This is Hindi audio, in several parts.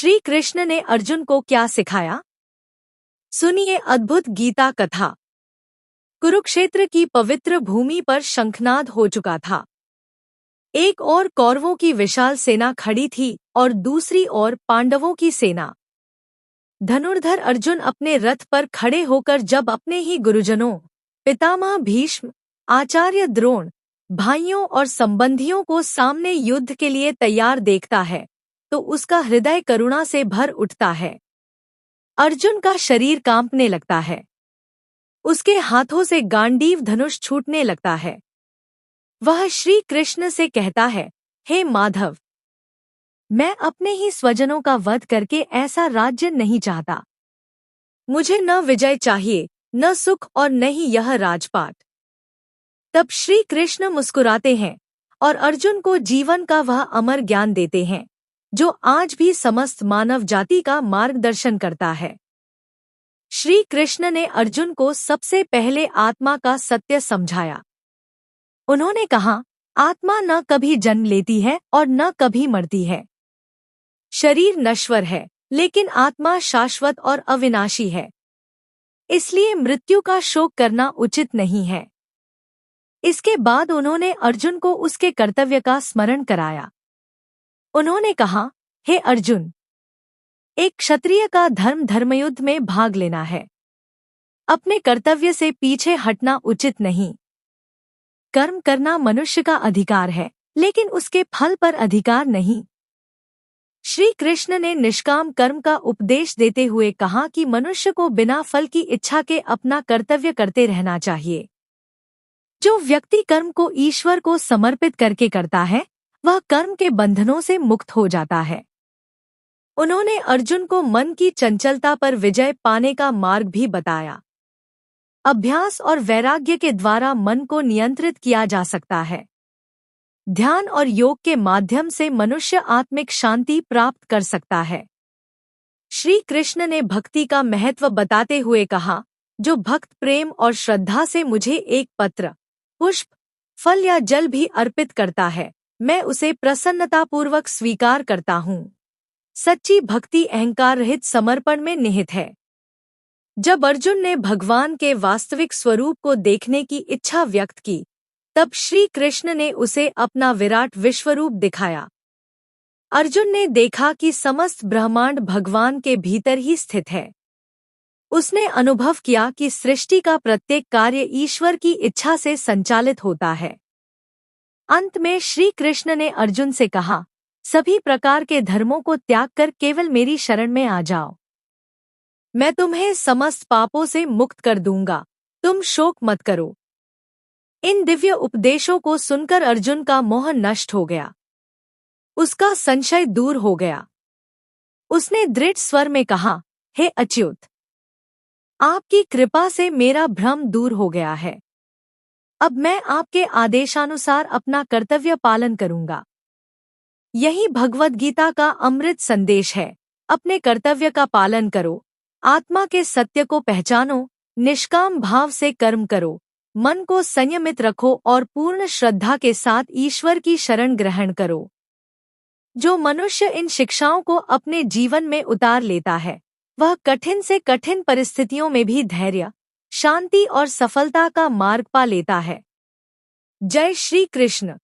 श्री कृष्ण ने अर्जुन को क्या सिखाया? सुनिए अद्भुत गीता कथा। कुरुक्षेत्र की पवित्र भूमि पर शंखनाद हो चुका था। एक ओर कौरवों की विशाल सेना खड़ी थी और दूसरी ओर पांडवों की सेना। धनुर्धर अर्जुन अपने रथ पर खड़े होकर जब अपने ही गुरुजनों पितामह भीष्म, आचार्य द्रोण, भाइयों और संबंधियों को सामने युद्ध के लिए तैयार देखता है तो उसका हृदय करुणा से भर उठता है। अर्जुन का शरीर कांपने लगता है। उसके हाथों से गांडीव धनुष छूटने लगता है। वह श्री कृष्ण से कहता है, हे माधव, मैं अपने ही स्वजनों का वध करके ऐसा राज्य नहीं चाहता। मुझे न विजय चाहिए, न सुख और न ही यह राजपाट। तब श्री कृष्ण मुस्कुराते हैं और अर्जुन को जीवन का वह अमर ज्ञान देते हैं जो आज भी समस्त मानव जाति का मार्गदर्शन करता है। श्री कृष्ण ने अर्जुन को सबसे पहले आत्मा का सत्य समझाया। उन्होंने कहा, आत्मा न कभी जन्म लेती है और न कभी मरती है। शरीर नश्वर है लेकिन आत्मा शाश्वत और अविनाशी है। इसलिए मृत्यु का शोक करना उचित नहीं है। इसके बाद उन्होंने अर्जुन को उसके कर्तव्य का स्मरण कराया। उन्होंने कहा, हे अर्जुन, एक क्षत्रिय का धर्म धर्मयुद्ध में भाग लेना है। अपने कर्तव्य से पीछे हटना उचित नहीं। कर्म करना मनुष्य का अधिकार है लेकिन उसके फल पर अधिकार नहीं। श्री कृष्ण ने निष्काम कर्म का उपदेश देते हुए कहा कि मनुष्य को बिना फल की इच्छा के अपना कर्तव्य करते रहना चाहिए। जो व्यक्ति कर्म को ईश्वर को समर्पित करके करता है वह कर्म के बंधनों से मुक्त हो जाता है। उन्होंने अर्जुन को मन की चंचलता पर विजय पाने का मार्ग भी बताया। अभ्यास और वैराग्य के द्वारा मन को नियंत्रित किया जा सकता है। ध्यान और योग के माध्यम से मनुष्य आत्मिक शांति प्राप्त कर सकता है। श्री कृष्ण ने भक्ति का महत्व बताते हुए कहा, जो भक्त प्रेम और श्रद्धा से मुझे एक पत्र, पुष्प, फल या जल भी अर्पित करता है, मैं उसे प्रसन्नतापूर्वक स्वीकार करता हूँ। सच्ची भक्ति अहंकार रहित समर्पण में निहित है। जब अर्जुन ने भगवान के वास्तविक स्वरूप को देखने की इच्छा व्यक्त की तब श्री कृष्ण ने उसे अपना विराट विश्वरूप दिखाया। अर्जुन ने देखा कि समस्त ब्रह्मांड भगवान के भीतर ही स्थित है। उसने अनुभव किया कि सृष्टि का प्रत्येक कार्य ईश्वर की इच्छा से संचालित होता है। अंत में श्री कृष्ण ने अर्जुन से कहा, सभी प्रकार के धर्मों को त्याग कर केवल मेरी शरण में आ जाओ। मैं तुम्हें समस्त पापों से मुक्त कर दूंगा, तुम शोक मत करो। इन दिव्य उपदेशों को सुनकर अर्जुन का मोह नष्ट हो गया। उसका संशय दूर हो गया। उसने दृढ़ स्वर में कहा, हे अच्युत, आपकी कृपा से मेरा भ्रम दूर हो गया है। अब मैं आपके आदेशानुसार अपना कर्तव्य पालन करूंगा। यही भगवद गीता का अमृत संदेश है। अपने कर्तव्य का पालन करो, आत्मा के सत्य को पहचानो, निष्काम भाव से कर्म करो, मन को संयमित रखो और पूर्ण श्रद्धा के साथ ईश्वर की शरण ग्रहण करो। जो मनुष्य इन शिक्षाओं को अपने जीवन में उतार लेता है वह कठिन से कठिन परिस्थितियों में भी धैर्य, शांति और सफलता का मार्ग पा लेता है। जय श्री कृष्ण।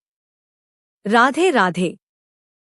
राधे राधे।